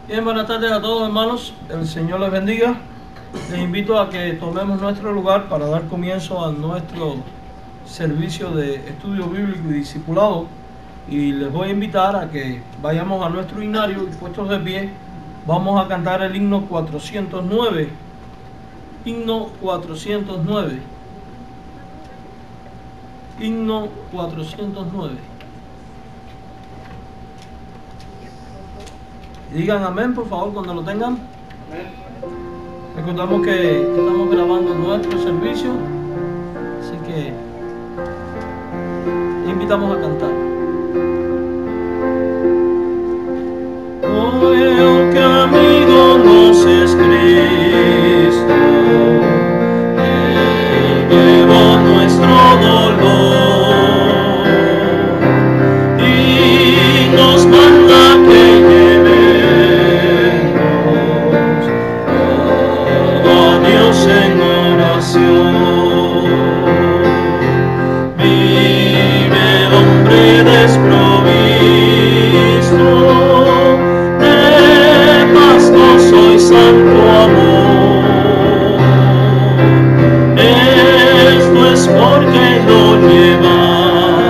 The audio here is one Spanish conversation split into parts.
Bien, buenas tardes a todos, hermanos. El Señor les bendiga. Les invito a que tomemos nuestro lugar para dar comienzo a nuestro servicio de estudio bíblico y discipulado. Y les voy a invitar a que vayamos a nuestro himnario y puestos de pie, vamos a cantar el himno 409. Himno 409. Himno 409. Digan amén, por favor, cuando lo tengan. Recordamos que estamos grabando nuestro servicio, así que invitamos a cantar. Oh, el camino nos es Cristo, Él llevó nuestro dolor y nos manda que en oración. Vive el hombre desprovisto de paz, gozo y santo amor. Esto es porque lo llevamos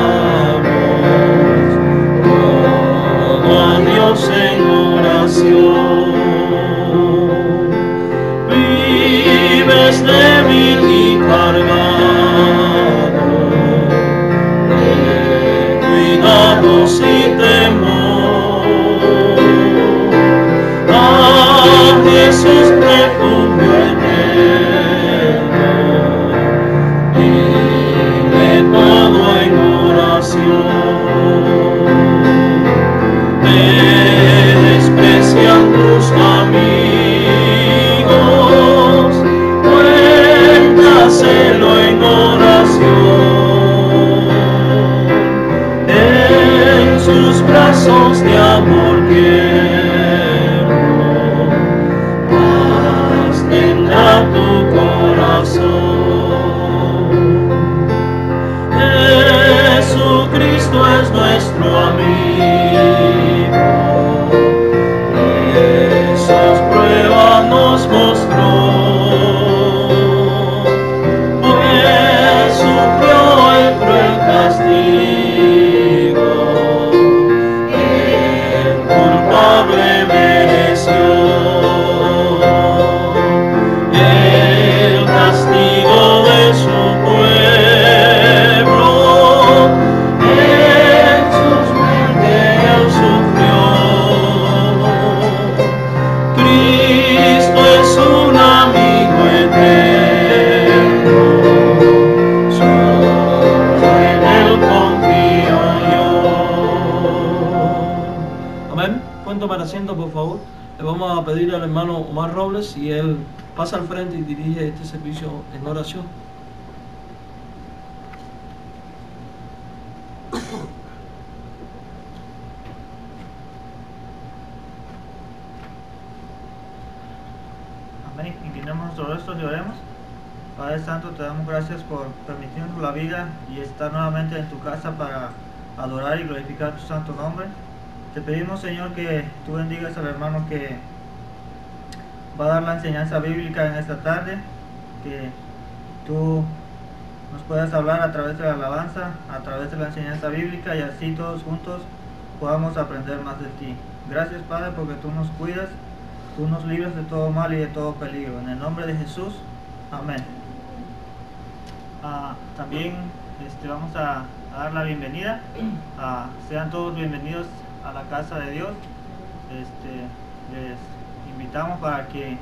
todo a Dios en oración. Débil y cargado de cuidados y temor, a Jesús refugio eterno, dile todo en oración. Desprecian tus amigos, hacelo en oración, en sus brazos de amor tierno, paz tendrá tu corazón. Jesucristo es nuestro amigo, y sus pruebas nos mostró. Por favor, le vamos a pedir al hermano Omar Robles y él pasa al frente y dirige este servicio en oración. Amén. Inclinemos nuestros rostros y oremos. Padre Santo, te damos gracias por permitirnos la vida y estar nuevamente en tu casa para adorar y glorificar tu santo nombre. Te pedimos, Señor, que tú bendigas al hermano que va a dar la enseñanza bíblica en esta tarde, que tú nos puedas hablar a través de la alabanza, a través de la enseñanza bíblica, y así todos juntos podamos aprender más de ti. Gracias, Padre, porque tú nos cuidas, tú nos libras de todo mal y de todo peligro. En el nombre de Jesús, amén. También vamos a dar la bienvenida. Sean todos bienvenidos a la casa de Dios. Les invitamos para que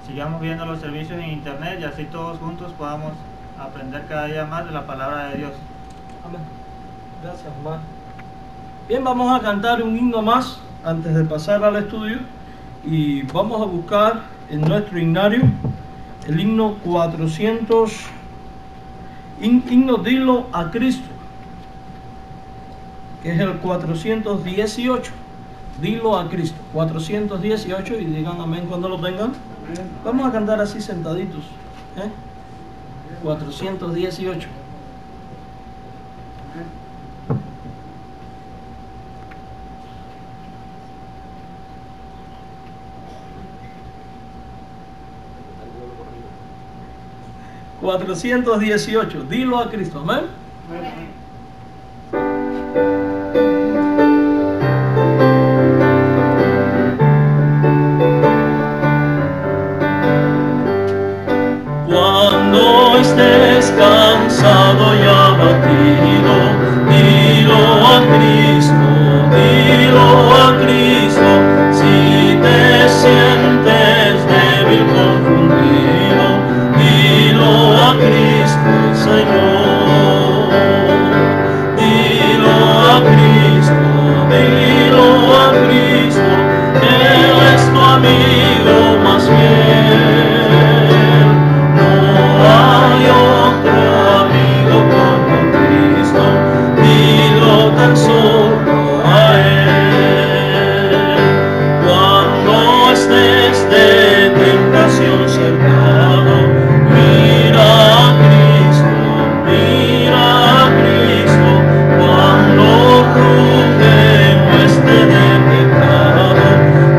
sigamos viendo los servicios en internet y así todos juntos podamos aprender cada día más de la palabra de Dios. Amén. Gracias, Omar. Bien, vamos a cantar un himno más antes de pasar al estudio y vamos a buscar en nuestro himnario el himno 400, himno Dilo a Cristo, que es el 418. Dilo a Cristo, 418, y digan amén cuando lo tengan. Vamos a cantar así sentaditos. 418. 418. Dilo a Cristo. Amén. Cuando estés cansado y abatido, dilo a Cristo, dilo a Cristo. Si te sientes débil, confundido, dilo a Cristo el Señor. Dilo a Cristo, dilo a Cristo, Él es tu amigo más fiel. Hay otro amigo como Cristo, dilo tan solo a Él. Cuando estés de tentación cercado, mira a Cristo, mira a Cristo. Cuando ruge hueste de pecado,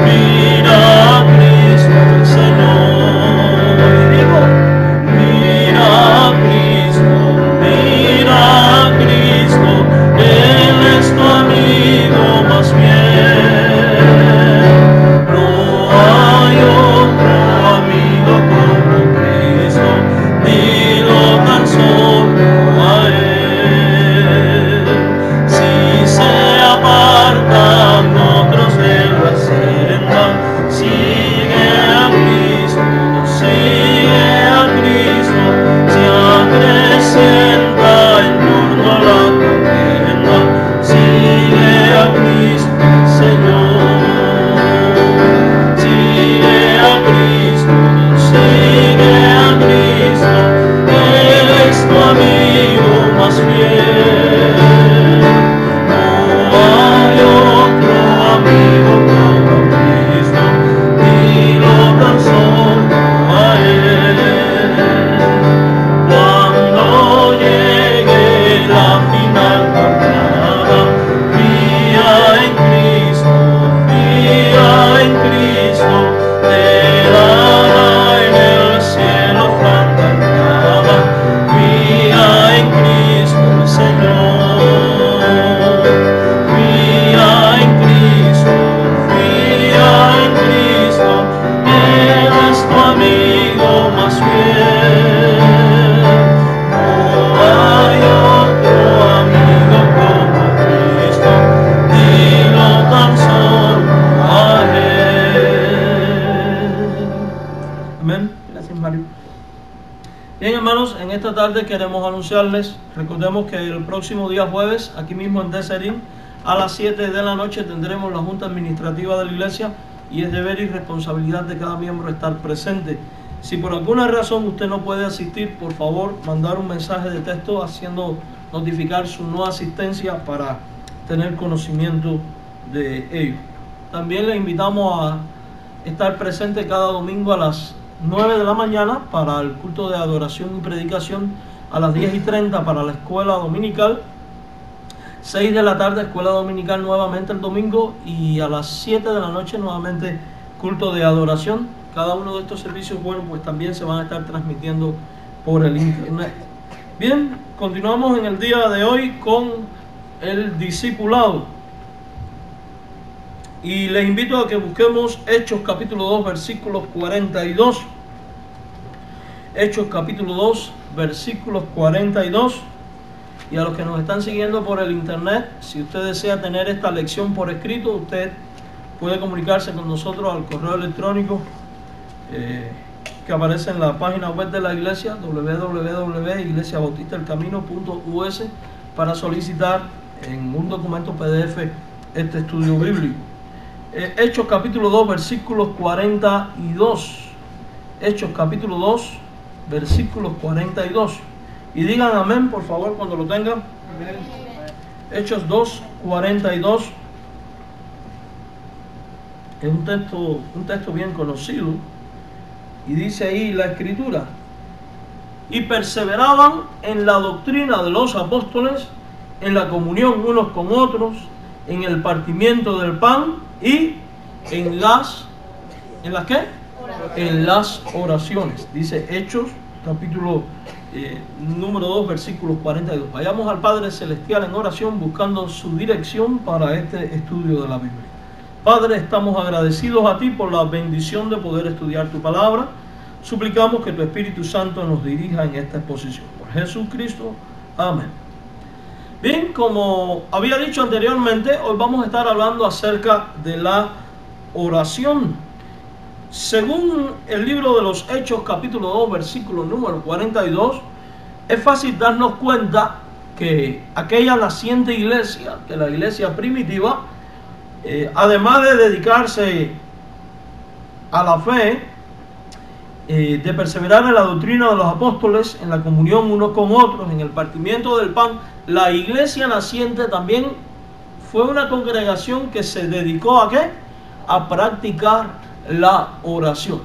mira a Cristo el Señor. Y digo, mira a Cristo, Él es tu amigo más fiel. No hay otro amigo como Cristo, dilo tan solo a Él. Si se apartan otros de la senda, sigue a Cristo, sigue a Cristo. Acrecienta en torno a la contienda, sigue a Cristo el Señor. Sigue a Cristo, Él es tu amigo más fiel. No hay otro amigo como Cristo, dilo tan solo a Él. Cuando llegue la final jornada, fía en Cristo, te dará en el cielo franca. Fía en Cristo el Señor. Fía en Cristo, Él es tu amigo más fiel. Hay otro amigo como Cristo, dilo tan solo a Él. Amén. Gracias, Mario. Bien, hermanos, en esta tarde queremos anunciarles, recordemos que el próximo día jueves, aquí mismo en Deserín, a las 7 de la noche tendremos la Junta Administrativa de la Iglesia y es deber y responsabilidad de cada miembro estar presente. Si por alguna razón usted no puede asistir, por favor, mandar un mensaje de texto haciendo notificar su no asistencia para tener conocimiento de ello. También le invitamos a estar presente cada domingo a las 9 de la mañana para el culto de adoración y predicación, a las 10:30 para la escuela dominical, 6 de la tarde escuela dominical nuevamente el domingo y a las 7 de la noche nuevamente culto de adoración. Cada uno de estos servicios, bueno, pues también se van a estar transmitiendo por el internet. Bien, continuamos en el día de hoy con el discipulado. Y les invito a que busquemos Hechos capítulo 2, versículos 42. Hechos capítulo 2, versículos 42. Y a los que nos están siguiendo por el internet, si usted desea tener esta lección por escrito, usted puede comunicarse con nosotros al correo electrónico que aparece en la página web de la iglesia, www.iglesiabautistaelcamino.us, para solicitar en un documento PDF este estudio bíblico. Hechos capítulo 2, versículos 42. Hechos capítulo 2, versículos 42. Y digan amén, por favor, cuando lo tengan. Amén. Hechos 2, 42. Es un texto bien conocido. Y dice ahí la escritura: y perseveraban en la doctrina de los apóstoles, en la comunión unos con otros, en el partimiento del pan y en las ¿qué? En las oraciones. Dice Hechos capítulo número 2, versículos 42. Vayamos al Padre Celestial en oración buscando su dirección para este estudio de la Biblia. Padre, estamos agradecidos a ti por la bendición de poder estudiar tu palabra. Suplicamos que tu Espíritu Santo nos dirija en esta exposición. Por Jesucristo, amén. Bien, como había dicho anteriormente, hoy vamos a estar hablando acerca de la oración. Según el libro de los Hechos, capítulo 2, versículo número 42, es fácil darnos cuenta que aquella naciente iglesia, que la iglesia primitiva, además de dedicarse a la fe, de perseverar en la doctrina de los apóstoles, en la comunión unos con otros, en el partimiento del pan, la iglesia naciente también fue una congregación que se dedicó ¿a qué? A practicar la oración.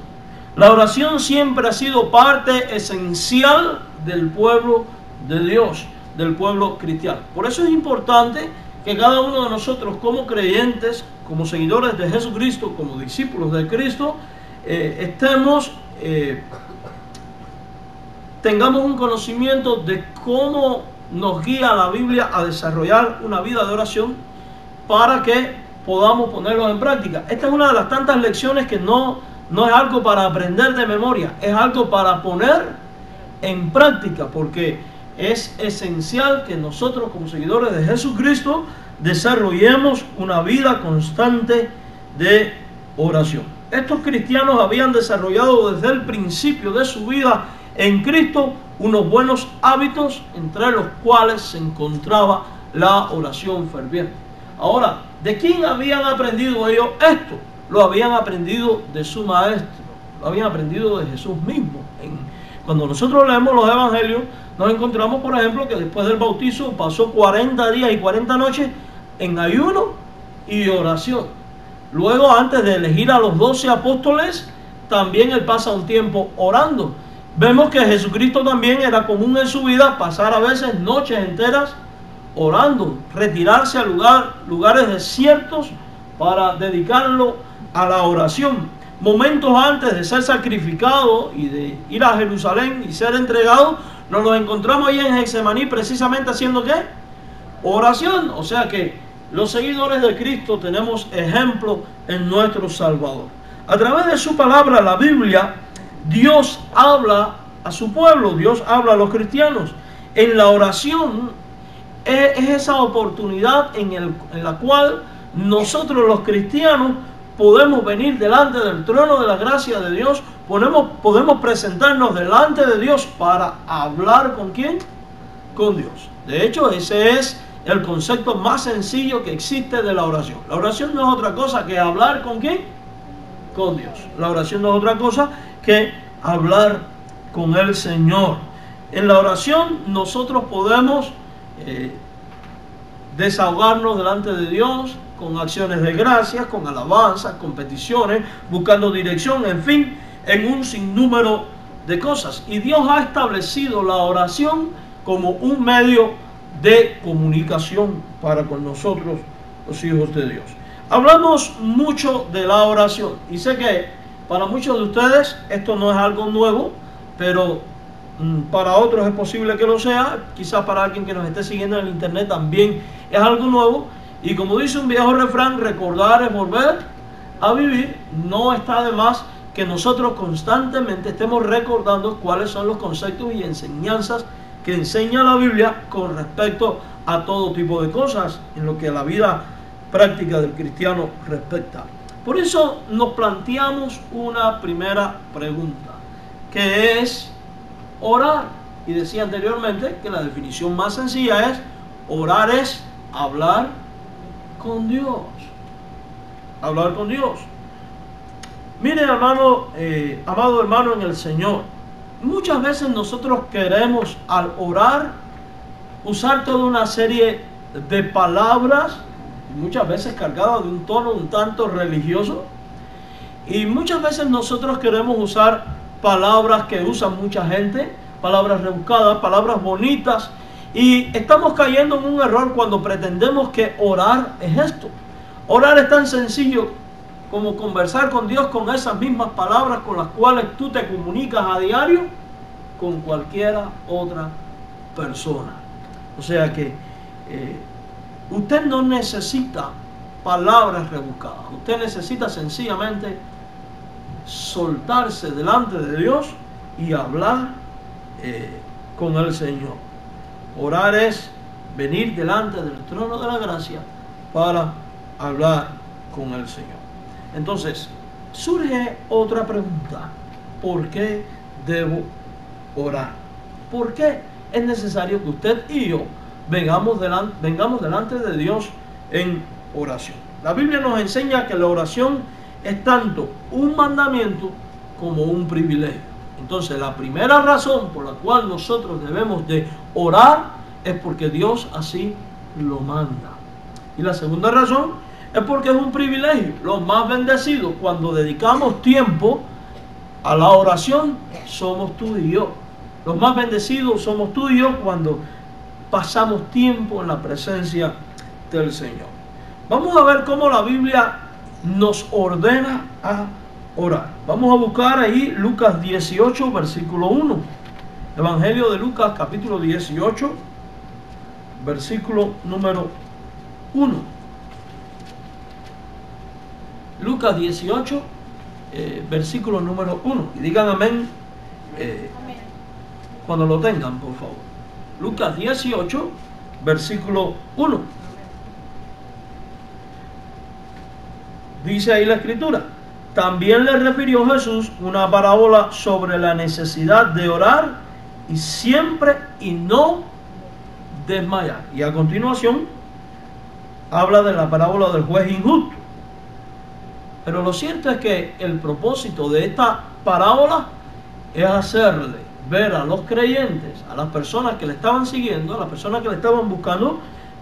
La oración siempre ha sido parte esencial del pueblo de Dios, del pueblo cristiano. Por eso es importante que cada uno de nosotros, como creyentes, como seguidores de Jesucristo, como discípulos de Cristo, tengamos un conocimiento de cómo nos guía la Biblia a desarrollar una vida de oración para que podamos ponerlo en práctica. Esta es una de las tantas lecciones que no es algo para aprender de memoria, es algo para poner en práctica, porque es esencial que nosotros como seguidores de Jesucristo desarrollemos una vida constante de oración. Estos cristianos habían desarrollado desde el principio de su vida en Cristo unos buenos hábitos, entre los cuales se encontraba la oración ferviente. Ahora, ¿de quién habían aprendido ellos esto? Lo habían aprendido de su maestro, lo habían aprendido de Jesús mismo. Cuando nosotros leemos los evangelios, nos encontramos, por ejemplo, que después del bautizo pasó 40 días y 40 noches en ayuno y oración. Luego, antes de elegir a los 12 apóstoles, también él pasa un tiempo orando. Vemos que Jesucristo también era común en su vida pasar a veces noches enteras orando, retirarse a lugares desiertos para dedicarlo a la oración. Momentos antes de ser sacrificado y de ir a Jerusalén y ser entregado, nos lo encontramos ahí en Getsemaní precisamente haciendo ¿qué? Oración. O sea que los seguidores de Cristo tenemos ejemplo en nuestro Salvador. A través de su palabra, la Biblia, Dios habla a su pueblo, Dios habla a los cristianos. En la oración es esa oportunidad en la cual nosotros los cristianos podemos venir delante del trono de la gracia de Dios, podemos presentarnos delante de Dios para hablar ¿con quién? Con Dios. De hecho, ese es el concepto más sencillo que existe de la oración. La oración no es otra cosa que hablar ¿con quién? Con Dios. La oración no es otra cosa que hablar con el Señor. En la oración nosotros podemos desahogarnos delante de Dios con acciones de gracias, con alabanzas, con peticiones, buscando dirección, en fin, en un sinnúmero de cosas. Y Dios ha establecido la oración como un medio de comunicación para con nosotros, los hijos de Dios. Hablamos mucho de la oración y sé que para muchos de ustedes esto no es algo nuevo, pero para otros es posible que lo sea. Quizás para alguien que nos esté siguiendo en el internet también es algo nuevo. Y como dice un viejo refrán, recordar es volver a vivir. No está de más que nosotros constantemente estemos recordando cuáles son los conceptos y enseñanzas que enseña la Biblia con respecto a todo tipo de cosas en lo que a la vida práctica del cristiano respecta. Por eso nos planteamos una primera pregunta, que es orar. Y decía anteriormente que la definición más sencilla es: orar es hablar con Dios. Hablar con Dios. Mire, hermano, amado hermano en el Señor, muchas veces nosotros queremos al orar usar toda una serie de palabras, muchas veces cargadas de un tono un tanto religioso, y muchas veces nosotros queremos usar palabras que usan mucha gente, palabras rebuscadas, palabras bonitas, y estamos cayendo en un error cuando pretendemos que orar es esto. Orar es tan sencillo como conversar con Dios con esas mismas palabras con las cuales tú te comunicas a diario con cualquiera otra persona. O sea que usted no necesita palabras rebuscadas. Usted necesita sencillamente soltarse delante de Dios y hablar con el Señor. Orar es venir delante del trono de la gracia para hablar con el Señor. Entonces, surge otra pregunta. ¿Por qué debo orar? ¿Por qué es necesario que usted y yo vengamos delante de Dios en oración? La Biblia nos enseña que la oración es tanto un mandamiento como un privilegio. Entonces, la primera razón por la cual nosotros debemos de orar es porque Dios así lo manda. Y la segunda razón es porque es un privilegio. Los más bendecidos cuando dedicamos tiempo a la oración somos tú y yo. Los más bendecidos somos tú y yo cuando pasamos tiempo en la presencia del Señor. Vamos a ver cómo la Biblia nos ordena a orar. Vamos a buscar ahí Lucas 18, versículo 1. Evangelio de Lucas, capítulo 18, versículo número 1. Lucas 18, versículo número 1. Y digan amén cuando lo tengan, por favor. Lucas 18, versículo 1. Dice ahí la escritura: también le refirió Jesús una parábola sobre la necesidad de orar y siempre y no desmayar. Y a continuación habla de la parábola del juez injusto. Pero lo cierto es que el propósito de esta parábola es hacerle ver a los creyentes, a las personas que le estaban siguiendo, a las personas que le estaban buscando,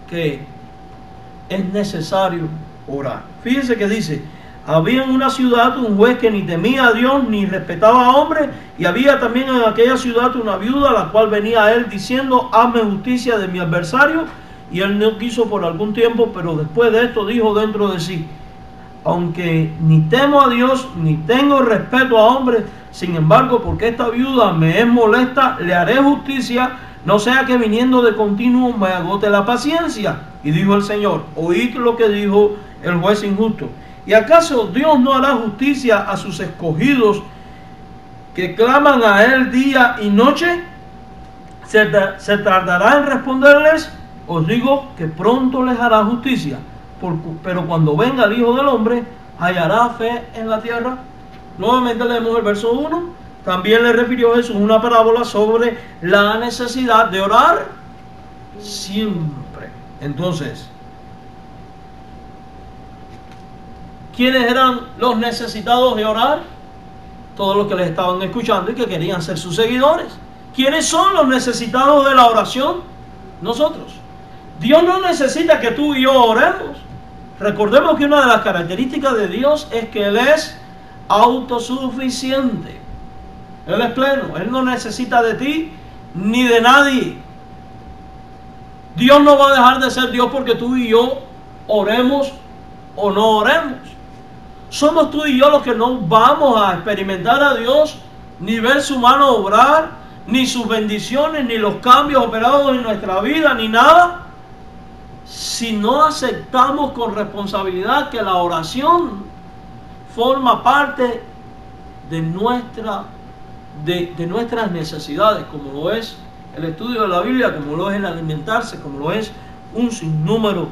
que es necesario orar. Fíjense que dice: había en una ciudad un juez que ni temía a Dios ni respetaba a hombres, y había también en aquella ciudad una viuda, la cual venía a él diciendo: hazme justicia de mi adversario. Y él no quiso por algún tiempo, pero después de esto dijo dentro de sí: aunque ni temo a Dios ni tengo respeto a hombres, sin embargo, porque esta viuda me es molesta, le haré justicia, no sea que viniendo de continuo me agote la paciencia. Y dijo el Señor: oíd lo que dijo el juez injusto. ¿Y acaso Dios no hará justicia a sus escogidos que claman a él día y noche? ¿Se tardará en responderles? Os digo que pronto les hará justicia. Pero cuando venga el Hijo del Hombre, ¿hallará fe en la tierra? Nuevamente leemos el verso 1. También le refirió Jesús una parábola sobre la necesidad de orar siempre. Entonces, ¿quiénes eran los necesitados de orar? Todos los que les estaban escuchando y que querían ser sus seguidores. ¿Quiénes son los necesitados de la oración? Nosotros. Dios no necesita que tú y yo oremos. Recordemos que una de las características de Dios es que Él es autosuficiente. Él es pleno. Él no necesita de ti ni de nadie. Dios no va a dejar de ser Dios porque tú y yo oremos o no oremos. Somos tú y yo los que no vamos a experimentar a Dios, ni ver su mano obrar, ni sus bendiciones, ni los cambios operados en nuestra vida, ni nada, si no aceptamos con responsabilidad que la oración forma parte de nuestras necesidades, como lo es el estudio de la Biblia, como lo es el alimentarse, como lo es un sinnúmero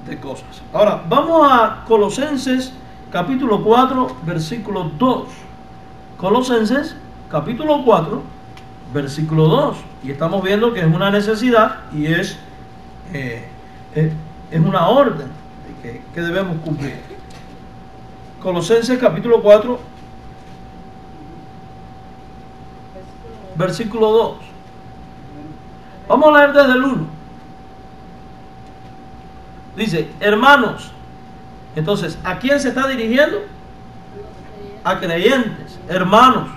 de cosas. Ahora, vamos a Colosenses capítulo 4, versículo 2. Colosenses capítulo 4, versículo 2. Y estamos viendo que es una necesidad y es una orden que debemos cumplir. Colosenses capítulo 4, versículo 2. Vamos a leer desde el 1. Dice: hermanos. Entonces, ¿a quién se está dirigiendo? A creyentes, hermanos.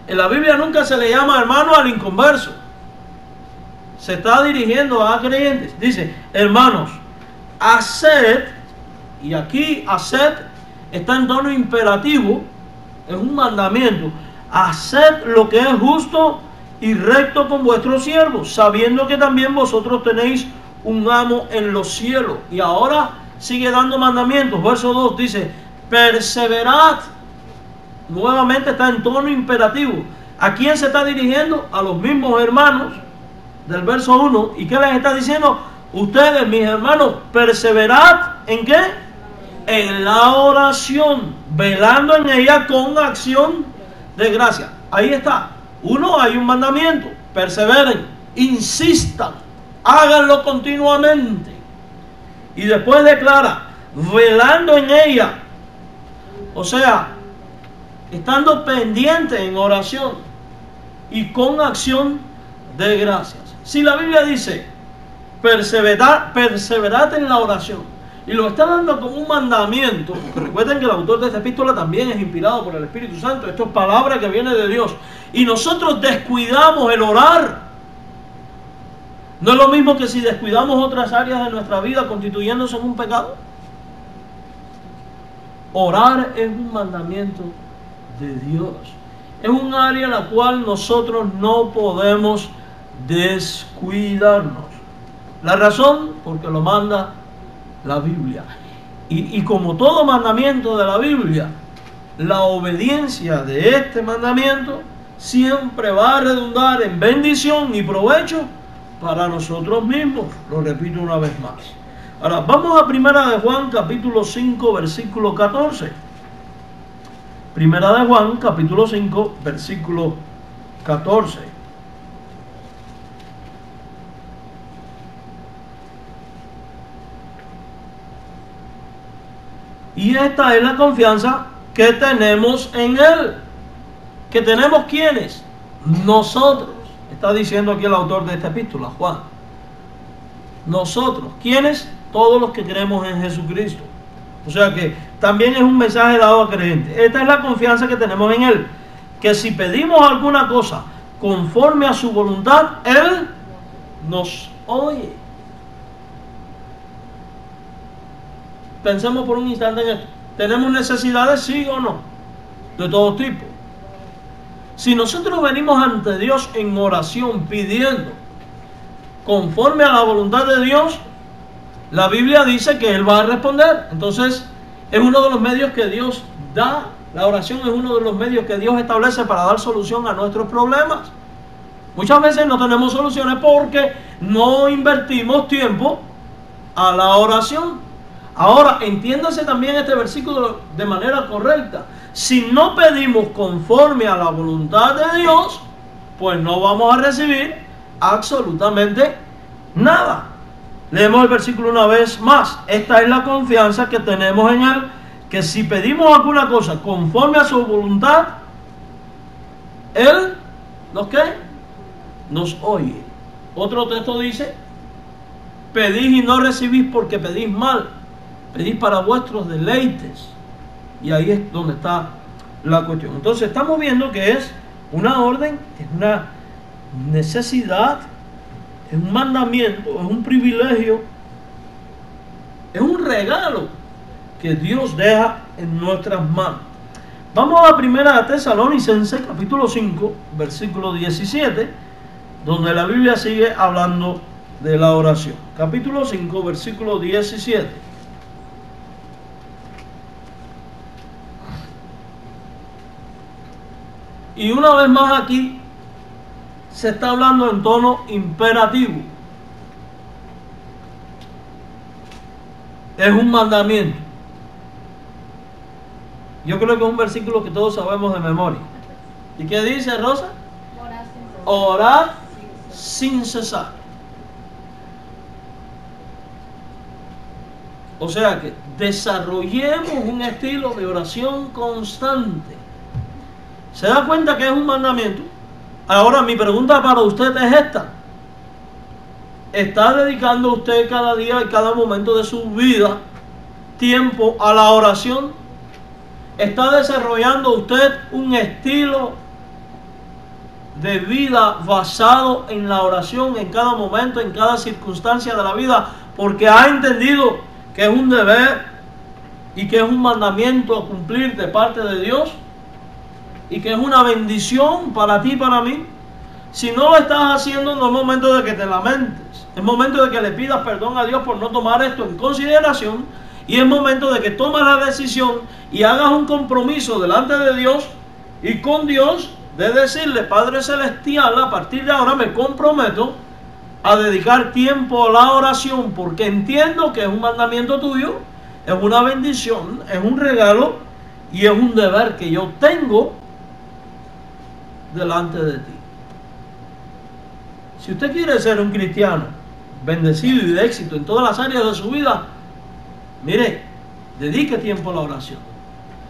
En la Biblia nunca se le llama hermano al inconverso. Se está dirigiendo a creyentes. Dice: hermanos, haced, y aquí haced está en tono imperativo, es un mandamiento. Haced lo que es justo y recto con vuestros siervos, sabiendo que también vosotros tenéis un amo en los cielos. Y ahora sigue dando mandamientos. Verso 2 dice, perseverad. Nuevamente está en tono imperativo. ¿A quién se está dirigiendo? A los mismos hermanos del verso 1. ¿Y qué les está diciendo? Ustedes, mis hermanos, perseverad. ¿En qué? En la oración, velando en ella con acción de gracia. Ahí está. Uno, hay un mandamiento. Perseveren, insistan, háganlo continuamente. Y después declara, velando en ella. O sea, estando pendiente en oración y con acción de gracias. Si la Biblia dice, perseverad en la oración, y lo está dando como un mandamiento, recuerden que el autor de esta epístola también es inspirado por el Espíritu Santo. Esto es palabra que viene de Dios. Y nosotros descuidamos el orar. No es lo mismo que si descuidamos otras áreas de nuestra vida constituyéndose en un pecado. Orar es un mandamiento de Dios. Es un área en la cual nosotros no podemos descuidarnos. La razón, porque lo manda la Biblia. Y como todo mandamiento de la Biblia, la obediencia de este mandamiento siempre va a redundar en bendición y provecho para nosotros mismos. Lo repito una vez más. Ahora, vamos a Primera de Juan, capítulo 5, versículo 14. Primera de Juan, capítulo 5, versículo 14. Y esta es la confianza que tenemos en Él. ¿Que tenemos quiénes? Nosotros. Está diciendo aquí el autor de esta epístola, Juan. Nosotros. ¿Quiénes? Todos los que creemos en Jesucristo. O sea que también es un mensaje dado a creyentes. Esta es la confianza que tenemos en Él. Que si pedimos alguna cosa conforme a su voluntad, Él nos oye. Pensemos por un instante en esto. ¿Tenemos necesidades, sí o no? De todo tipo. Si nosotros venimos ante Dios en oración pidiendo conforme a la voluntad de Dios, la Biblia dice que Él va a responder. Entonces, es uno de los medios que Dios da. La oración es uno de los medios que Dios establece para dar solución a nuestros problemas. Muchas veces no tenemos soluciones porque no invertimos tiempo a la oración. Ahora, entiéndase también este versículo de manera correcta. Si no pedimos conforme a la voluntad de Dios, pues no vamos a recibir absolutamente nada. Leemos el versículo una vez más. Esta es la confianza que tenemos en Él, que si pedimos alguna cosa conforme a su voluntad, Él ¿nos qué? Nos oye. Otro texto dice, pedís y no recibís porque pedís mal. Pedís para vuestros deleites. Y ahí es donde está la cuestión. Entonces estamos viendo que es una orden, es una necesidad, es un mandamiento, es un privilegio, es un regalo que Dios deja en nuestras manos. Vamos a Primera de Tesalonicenses, capítulo 5, versículo 17, donde la Biblia sigue hablando de la oración. Capítulo 5, versículo 17. Y una vez más aquí se está hablando en tono imperativo. Es un mandamiento. Yo creo que es un versículo que todos sabemos de memoria. ¿Y qué dice, Rosa? Orar sin cesar. O sea que desarrollemos un estilo de oración constante. ¿Se da cuenta que es un mandamiento? Ahora mi pregunta para usted es esta. ¿Está dedicando usted cada día y cada momento de su vida tiempo a la oración? ¿Está desarrollando usted un estilo de vida basado en la oración en cada momento, en cada circunstancia de la vida? Porque ha entendido que es un deber y que es un mandamiento a cumplir de parte de Dios. Y que es una bendición para ti y para mí. Si no lo estás haciendo, no es momento de que te lamentes. Es momento de que le pidas perdón a Dios por no tomar esto en consideración. Y es momento de que tomes la decisión y hagas un compromiso delante de Dios y con Dios de decirle: Padre Celestial, a partir de ahora me comprometo a dedicar tiempo a la oración, porque entiendo que es un mandamiento tuyo, es una bendición, es un regalo y es un deber que yo tengo delante de ti. Si usted quiere ser un cristiano bendecido y de éxito en todas las áreas de su vida, mire, dedique tiempo a la oración.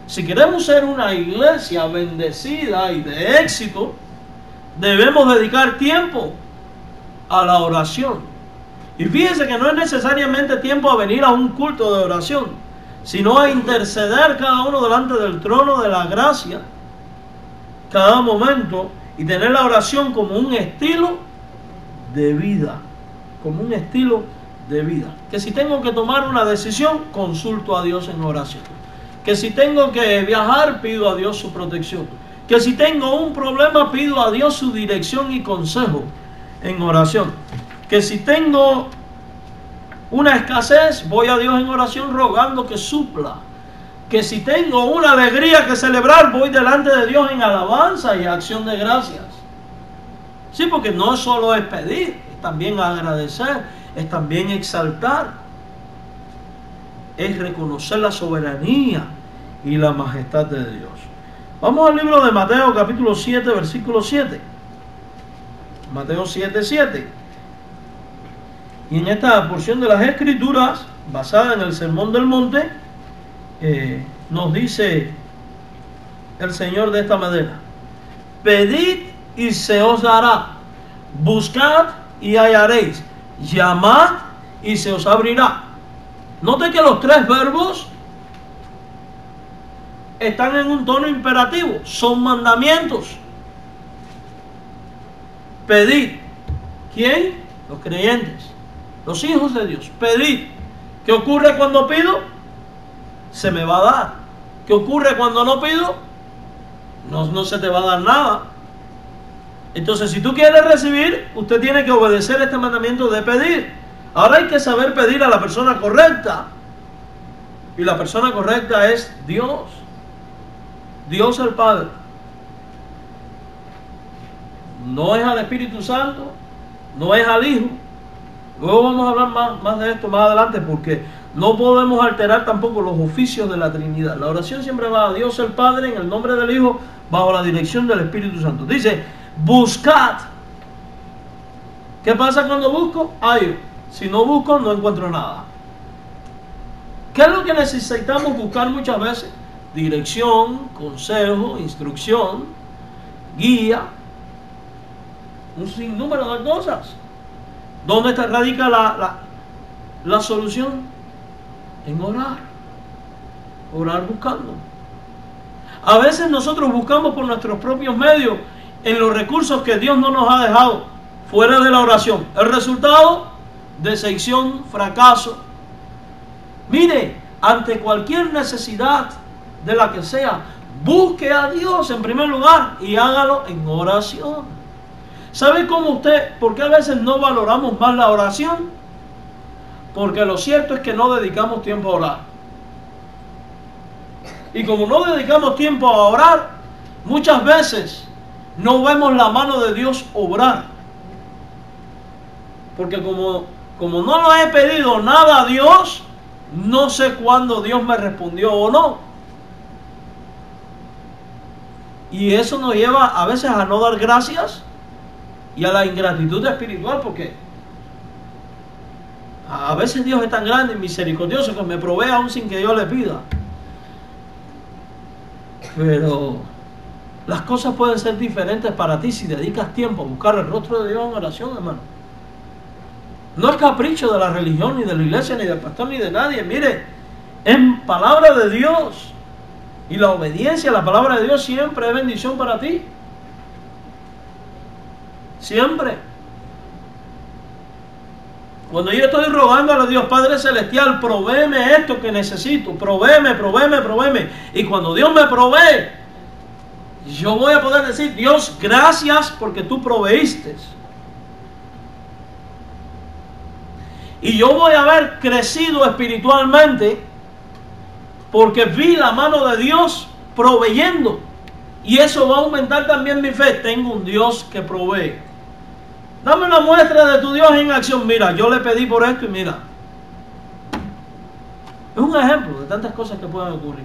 Si queremos ser una iglesia bendecida y de éxito, debemos dedicar tiempo a la oración. Y fíjense que no es necesariamente tiempo a venir a un culto de oración, sino a interceder cada uno delante del trono de la gracia cada momento, y tener la oración como un estilo de vida, como un estilo de vida. Que si tengo que tomar una decisión, consulto a Dios en oración. Que si tengo que viajar, pido a Dios su protección. Que si tengo un problema, pido a Dios su dirección y consejo en oración. Que si tengo una escasez, voy a Dios en oración rogando que supla. Que si tengo una alegría que celebrar, voy delante de Dios en alabanza y acción de gracias. Sí, porque no solo es pedir, es también agradecer, es también exaltar, es reconocer la soberanía y la majestad de Dios. Vamos al libro de Mateo capítulo 7, versículo 7. Mateo 7, 7. Y en esta porción de las Escrituras, basada en el Sermón del Monte, nos dice el Señor de esta manera: pedid y se os dará, buscad y hallaréis, llamad y se os abrirá. Note que los tres verbos están en un tono imperativo, son mandamientos. Pedid. ¿Quién? Los creyentes, los hijos de Dios. Pedid. ¿Qué ocurre cuando pido? Se me va a dar. ¿Qué ocurre cuando no pido? No se te va a dar nada. Entonces, si tú quieres recibir, usted tiene que obedecer este mandamiento de pedir. Ahora hay que saber pedir a la persona correcta. Y la persona correcta es Dios. Dios el Padre. No es al Espíritu Santo, no es al Hijo. Luego vamos a hablar más de esto más adelante, porque no podemos alterar tampoco los oficios de la Trinidad. La oración siempre va a Dios el Padre en el nombre del Hijo, bajo la dirección del Espíritu Santo. Dice: buscad. ¿Qué pasa cuando busco? Hallo. Si no busco, no encuentro nada. ¿Qué es lo que necesitamos buscar muchas veces? Dirección, consejo, instrucción, guía, un sinnúmero de cosas. ¿Dónde radica la solución? En orar. Orar buscando. A veces nosotros buscamos por nuestros propios medios, en los recursos que Dios no nos ha dejado, fuera de la oración. El resultado: decepción, fracaso. Mire, ante cualquier necesidad de la que sea, busque a Dios en primer lugar y hágalo en oración. ¿Sabe cómo por qué a veces no valoramos más la oración? Porque lo cierto es que no dedicamos tiempo a orar. Y como no dedicamos tiempo a orar, muchas veces no vemos la mano de Dios obrar. Porque como no le he pedido nada a Dios, no sé cuándo Dios me respondió o no. Y eso nos lleva a veces a no dar gracias y a la ingratitud espiritual, porque a veces Dios es tan grande y misericordioso que me provee aún sin que yo le pida. Pero las cosas pueden ser diferentes para ti si dedicas tiempo a buscar el rostro de Dios en oración, hermano. No es capricho de la religión, ni de la iglesia, ni del pastor, ni de nadie. Mire, es palabra de Dios. Y la obediencia a la palabra de Dios siempre es bendición para ti. Siempre. Cuando yo estoy rogando a Dios Padre Celestial, provéeme esto que necesito, provéeme. Y cuando Dios me provee, yo voy a poder decir, Dios, gracias porque tú proveíste. Y yo voy a haber crecido espiritualmente porque vi la mano de Dios proveyendo. Y eso va a aumentar también mi fe. Tengo un Dios que provee. Dame una muestra de tu Dios en acción. Mira, yo le pedí por esto y mira. Es un ejemplo de tantas cosas que pueden ocurrir.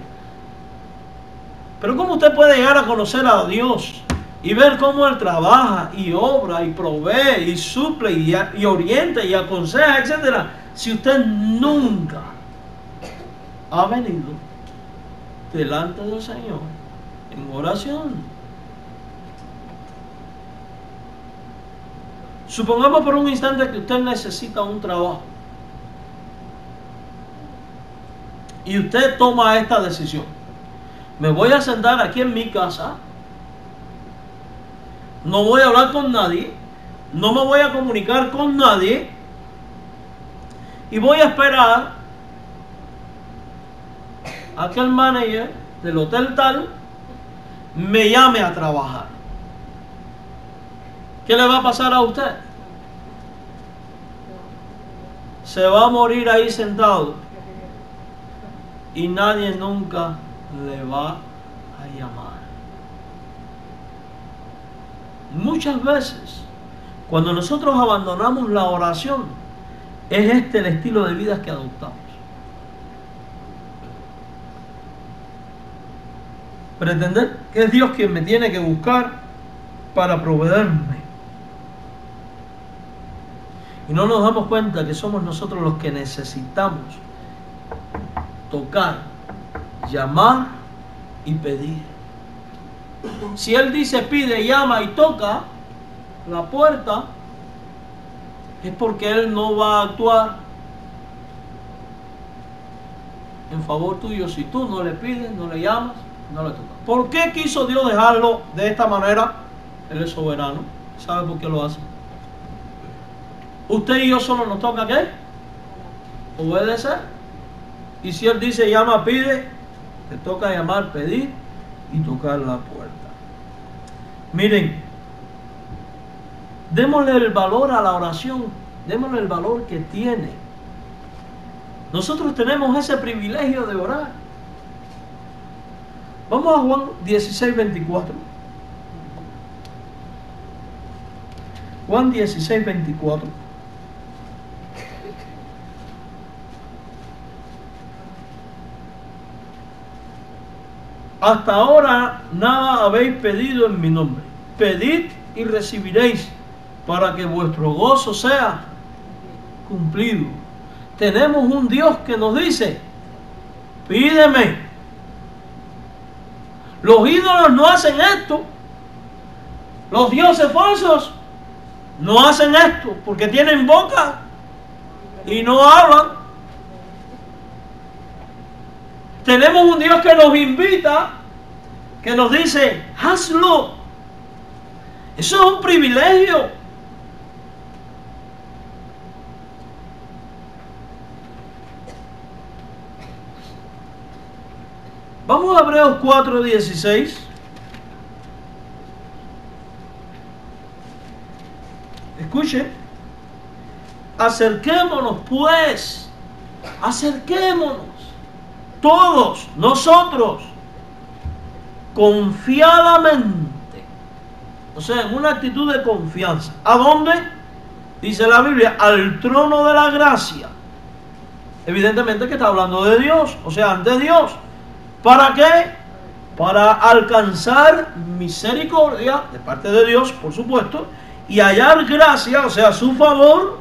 Pero ¿cómo usted puede llegar a conocer a Dios y ver cómo Él trabaja y obra y provee y suple y orienta y aconseja, etcétera, si usted nunca ha venido delante del Señor en oración? Supongamos por un instante que usted necesita un trabajo y usted toma esta decisión: me voy a sentar aquí en mi casa, no voy a hablar con nadie, no me voy a comunicar con nadie y voy a esperar a que el manager del hotel tal me llame a trabajar. ¿Qué le va a pasar a usted? Se va a morir ahí sentado y nadie nunca le va a llamar. Muchas veces, cuando nosotros abandonamos la oración, es este el estilo de vida que adoptamos. Pretender que es Dios quien me tiene que buscar para proveerme. Y no nos damos cuenta que somos nosotros los que necesitamos tocar, llamar y pedir. Si Él dice pide, llama y toca la puerta, es porque Él no va a actuar en favor tuyo si tú no le pides, no le llamas, no le tocas. ¿Por qué quiso Dios dejarlo de esta manera? Él es soberano. ¿Sabe por qué lo hace? Usted y yo solo nos toca ¿qué? Obedecer. Y si Él dice llama, pide, te toca llamar, pedir y tocar la puerta. Miren, démosle el valor a la oración, démosle el valor que tiene. Nosotros tenemos ese privilegio de orar. Vamos a Juan 16, 24. Juan 16, 24. Hasta ahora nada habéis pedido en mi nombre. Pedid y recibiréis, para que vuestro gozo sea cumplido. Tenemos un Dios que nos dice, pídeme. Los ídolos no hacen esto. Los dioses falsos no hacen esto, porque tienen boca y no hablan. Tenemos un Dios que nos invita, que nos dice, hazlo. Eso es un privilegio. Vamos a Hebreos 4:16. Escuche. Acerquémonos pues. Acerquémonos. Todos nosotros. Confiadamente. O sea, en una actitud de confianza. ¿A dónde? Dice la Biblia, al trono de la gracia. Evidentemente que está hablando de Dios. O sea, ante Dios. ¿Para qué? Para alcanzar misericordia de parte de Dios, por supuesto, y hallar gracia, o sea, su favor,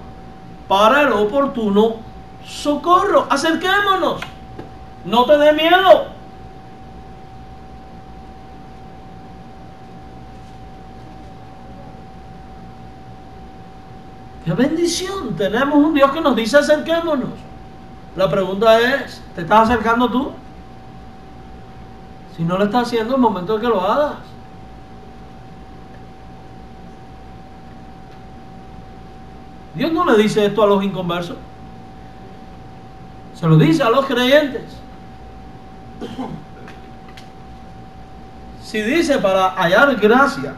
para el oportuno socorro. Acerquémonos. No te dé miedo. ¡Qué bendición! Tenemos un Dios que nos dice acerquémonos. La pregunta es, ¿te estás acercando tú? Si no lo estás haciendo, es momento de que lo hagas. Dios no le dice esto a los inconversos. Se lo dice a los creyentes. Si dice para hallar gracia,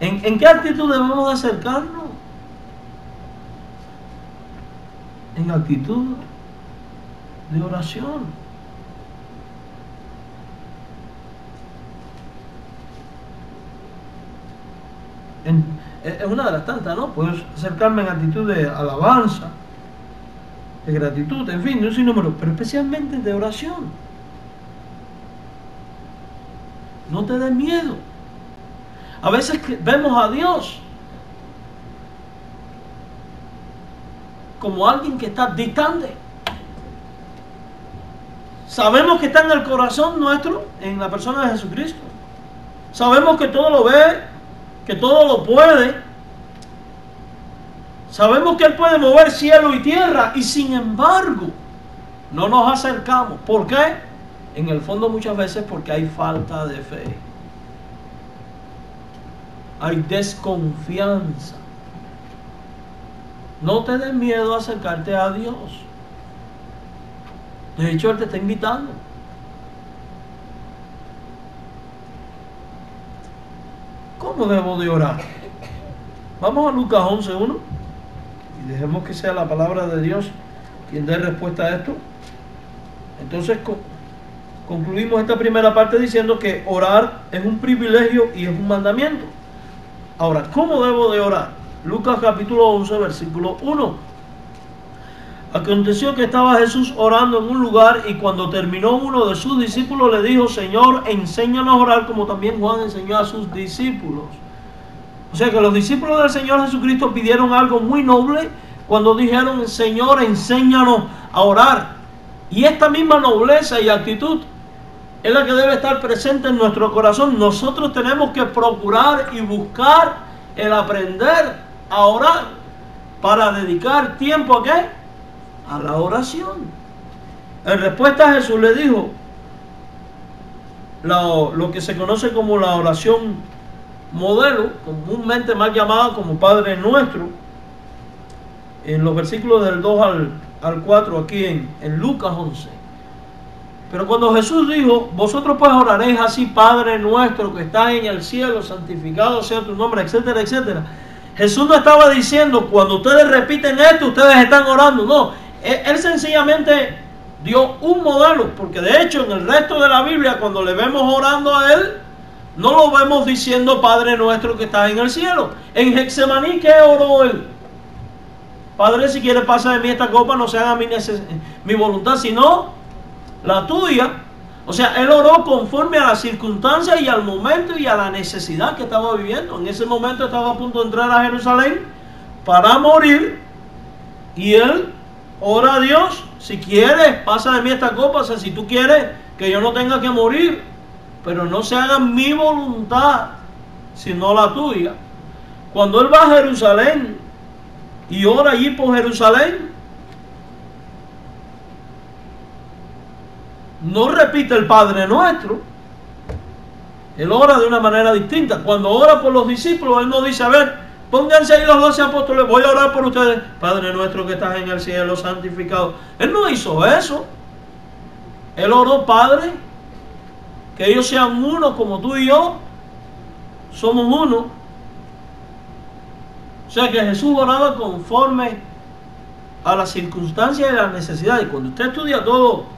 ¿en qué actitud debemos de acercarnos? En actitud de oración. Es una de las tantas, ¿no? Puedo acercarme en actitud de alabanza, de gratitud, en fin, de un sinnúmero, pero especialmente de oración. No te des miedo. A veces vemos a Dios como alguien que está distante. Sabemos que está en el corazón nuestro, en la persona de Jesucristo. Sabemos que todo lo ve, que todo lo puede. Sabemos que Él puede mover cielo y tierra, y sin embargo no nos acercamos. ¿Por qué? En el fondo muchas veces porque hay falta de fe. Hay desconfianza. No te des miedo a acercarte a Dios. De hecho, Él te está invitando. ¿Cómo debo de orar? Vamos a Lucas 11:1 y dejemos que sea la palabra de Dios quien dé respuesta a esto. Entonces concluimos esta primera parte diciendo que orar es un privilegio y es un mandamiento. Ahora, ¿cómo debo de orar? Lucas capítulo 11, versículo 1. Aconteció que estaba Jesús orando en un lugar, y cuando terminó, uno de sus discípulos le dijo: Señor, enséñanos a orar como también Juan enseñó a sus discípulos. O sea que los discípulos del Señor Jesucristo pidieron algo muy noble cuando dijeron: Señor, enséñanos a orar. Y esta misma nobleza y actitud es la que debe estar presente en nuestro corazón. Nosotros tenemos que procurar y buscar el aprender a orar para dedicar tiempo ¿a qué? A la oración. En respuesta, Jesús le dijo lo que se conoce como la oración modelo, comúnmente mal llamada como Padre Nuestro, en los versículos del 2 al 4 aquí en Lucas 11. Pero cuando Jesús dijo: vosotros pues oraréis así: Padre nuestro que estás en el cielo, santificado sea tu nombre, etcétera, etcétera. Jesús no estaba diciendo: cuando ustedes repiten esto, ustedes están orando. No, Él sencillamente dio un modelo, porque de hecho en el resto de la Biblia, cuando le vemos orando a Él, no lo vemos diciendo: Padre nuestro que estás en el cielo. En Getsemaní, ¿qué oró Él? Padre, si quieres pasa de mí esta copa, no se haga mi voluntad, sino la tuya. O sea, Él oró conforme a las circunstancias y al momento y a la necesidad que estaba viviendo. En ese momento estaba a punto de entrar a Jerusalén para morir, y Él ora a Dios: si quieres pasa de mí esta copa. O sea, si tú quieres que yo no tenga que morir, pero no se haga mi voluntad sino la tuya. Cuando Él va a Jerusalén y ora allí por Jerusalén, no repite el Padre Nuestro. Él ora de una manera distinta. Cuando ora por los discípulos, Él no dice: a ver, pónganse ahí los 12 apóstoles, voy a orar por ustedes. Padre nuestro que estás en el cielo, santificado. Él no hizo eso. Él oró: Padre, que ellos sean uno como tú y yo somos uno. O sea que Jesús oraba conforme a las circunstancias y las necesidades. Y cuando usted estudia todo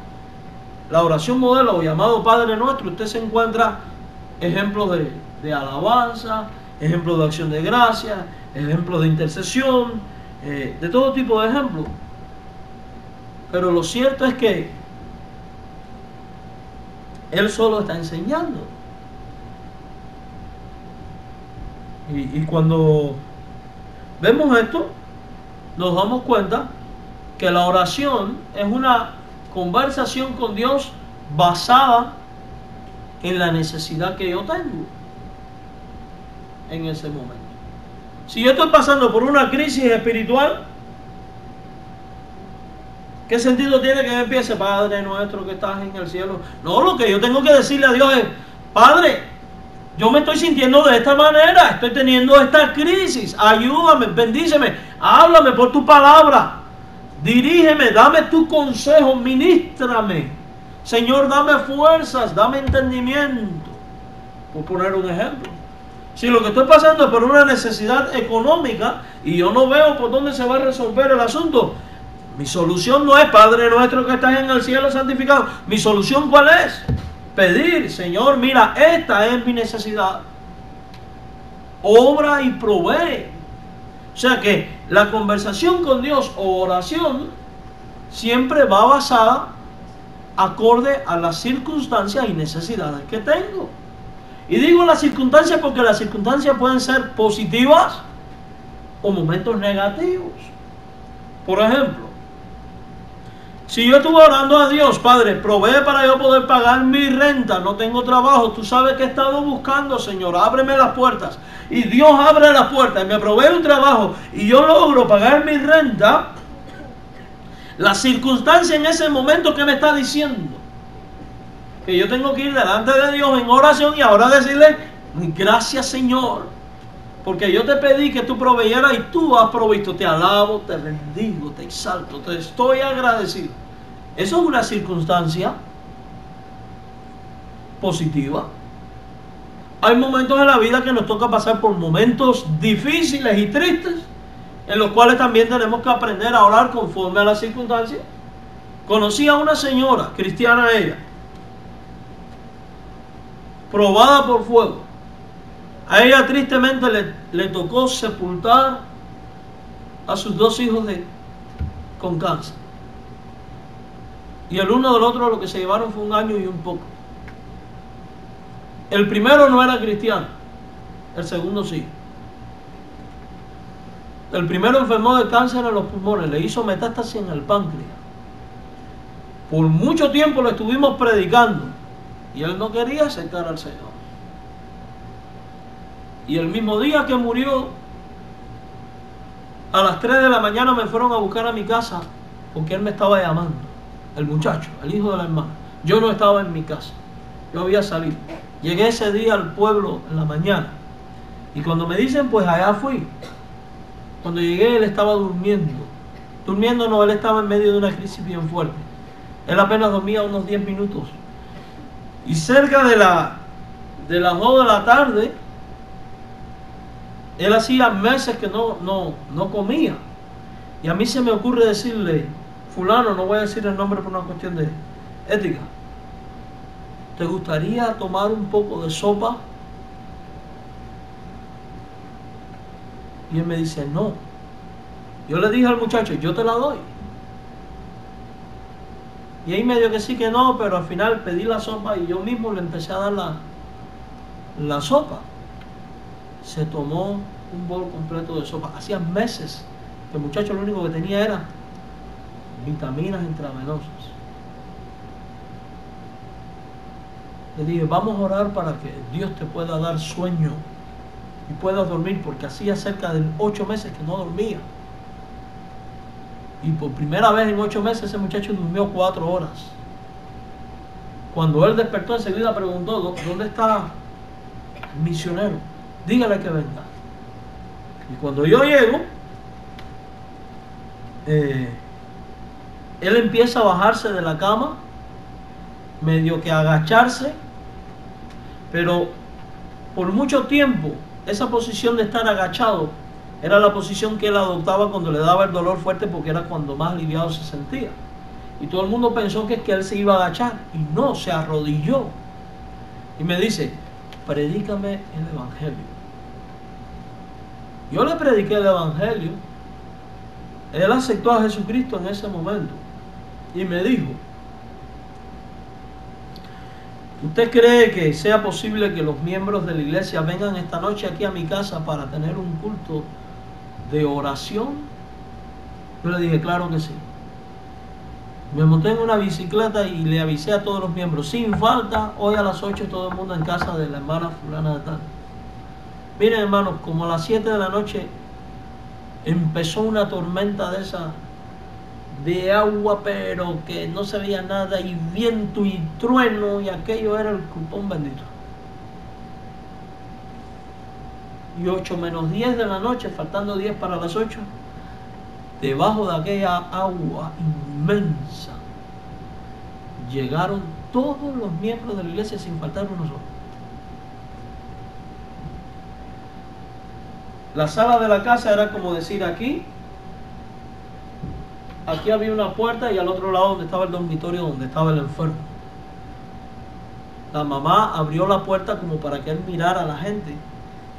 la oración modelo o llamado Padre Nuestro, usted se encuentra ejemplos de alabanza, ejemplos de acción de gracia, ejemplos de intercesión, de todo tipo de ejemplos. Pero lo cierto es que Él solo está enseñando. Y cuando vemos esto, nos damos cuenta que la oración es una conversación con Dios basada en la necesidad que yo tengo en ese momento. Si yo estoy pasando por una crisis espiritual, ¿qué sentido tiene que yo empiece: Padre nuestro que estás en el cielo? No, lo que yo tengo que decirle a Dios es: Padre, yo me estoy sintiendo de esta manera, estoy teniendo esta crisis, ayúdame, bendíceme, háblame por tu palabra, dirígeme, dame tu consejo, ministrame. Señor, dame fuerzas, dame entendimiento. por poner un ejemplo. Si lo que estoy pasando es por una necesidad económica y yo no veo por dónde se va a resolver el asunto, mi solución no es Padre nuestro que estás en el cielo santificado. Mi solución ¿cuál es? Pedir, Señor, mira, esta es mi necesidad. Obra y provee. O sea que la conversación con Dios o oración siempre va basada acorde a las circunstancias y necesidades que tengo. Y digo las circunstancias porque las circunstancias pueden ser positivas o momentos negativos. Por ejemplo, si yo estuve orando a Dios, Padre, provee para yo poder pagar mi renta, no tengo trabajo, tú sabes que he estado buscando, Señor, ábreme las puertas. Y Dios abre las puertas y me provee un trabajo y yo logro pagar mi renta. La circunstancia en ese momento, ¿qué me está diciendo? Que yo tengo que ir delante de Dios en oración y ahora decirle, gracias, Señor, porque yo te pedí que tú proveyeras y tú has provisto. Te alabo, te bendigo, te exalto, te estoy agradecido. Eso es una circunstancia positiva. Hay momentos en la vida que nos toca pasar por momentos difíciles y tristes, en los cuales también tenemos que aprender a orar conforme a las circunstancias. Conocí a una señora, cristiana ella, probada por fuego. A ella tristemente le tocó sepultar a sus 2 hijos con cáncer. Y el uno del otro lo que se llevaron fue 1 año y un poco. El primero no era cristiano, el segundo sí. El primero enfermó de cáncer en los pulmones, le hizo metástasis en el páncreas. Por mucho tiempo le estuvimos predicando y él no quería aceptar al Señor. Y el mismo día que murió, a las 3 de la mañana me fueron a buscar a mi casa porque él me estaba llamando. El muchacho, el hijo de la hermana. Yo no estaba en mi casa, yo había salido. Llegué ese día al pueblo en la mañana y cuando me dicen, pues allá fui. Cuando llegué él estaba durmiendo. Durmiendo no, él estaba en medio de una crisis bien fuerte. Él apenas dormía unos 10 minutos. Y cerca de las 2 de la tarde, él hacía meses que no comía. Y a mí se me ocurre decirle, fulano, no voy a decir el nombre por una cuestión de ética, ¿te gustaría tomar un poco de sopa? Y él me dice, no. Yo le dije al muchacho, yo te la doy. Y ahí medio que sí que no, pero al final pedí la sopa y yo mismo le empecé a dar la sopa. Se tomó un bol completo de sopa. Hacía meses que el muchacho lo único que tenía era vitaminas intravenosas. Le dije, vamos a orar para que Dios te pueda dar sueño y puedas dormir, porque hacía cerca de 8 meses que no dormía. Y por primera vez en 8 meses ese muchacho durmió 4 horas. Cuando él despertó enseguida preguntó, ¿dónde está el misionero? Dígale que venga. Y cuando yo llego, él empieza a bajarse de la cama, medio que a agacharse, pero por mucho tiempo esa posición de estar agachado era la posición que él adoptaba cuando le daba el dolor fuerte, porque era cuando más aliviado se sentía. Y todo el mundo pensó que él se iba a agachar, y no, se arrodilló. Y me dice, predícame el Evangelio. Yo le prediqué el Evangelio. Él aceptó a Jesucristo en ese momento. Y me dijo, ¿usted cree que sea posible que los miembros de la iglesia vengan esta noche aquí a mi casa para tener un culto de oración? Yo le dije, claro que sí. Me monté en una bicicleta y le avisé a todos los miembros, sin falta, hoy a las 8 todo el mundo en casa de la hermana fulana de tal. Miren, hermanos, como a las 7 de la noche empezó una tormenta de esa, de agua, pero que no se veía nada, y viento y trueno, y aquello era el cupón bendito. Y 8 menos 10 de la noche, faltando 10 para las 8, debajo de aquella agua inmensa, llegaron todos los miembros de la iglesia sin faltar uno solo. La sala de la casa era como decir aquí había una puerta y al otro lado donde estaba el dormitorio donde estaba el enfermo. La mamá abrió la puerta como para que él mirara a la gente